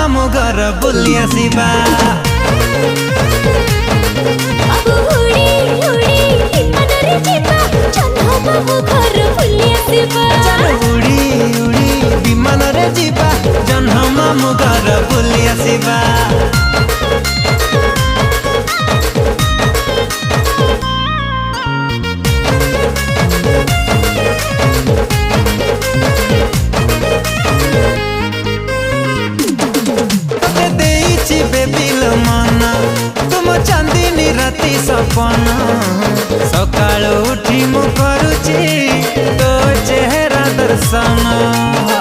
मामू घर बुली आसिबा। उड़ी उड़ी विमान रे जीवा जन्ह मामू घर बुली आसिबा। तुम चांदनी राति सपना सकाल उठी मु करुची तो चेहरा दर्शन।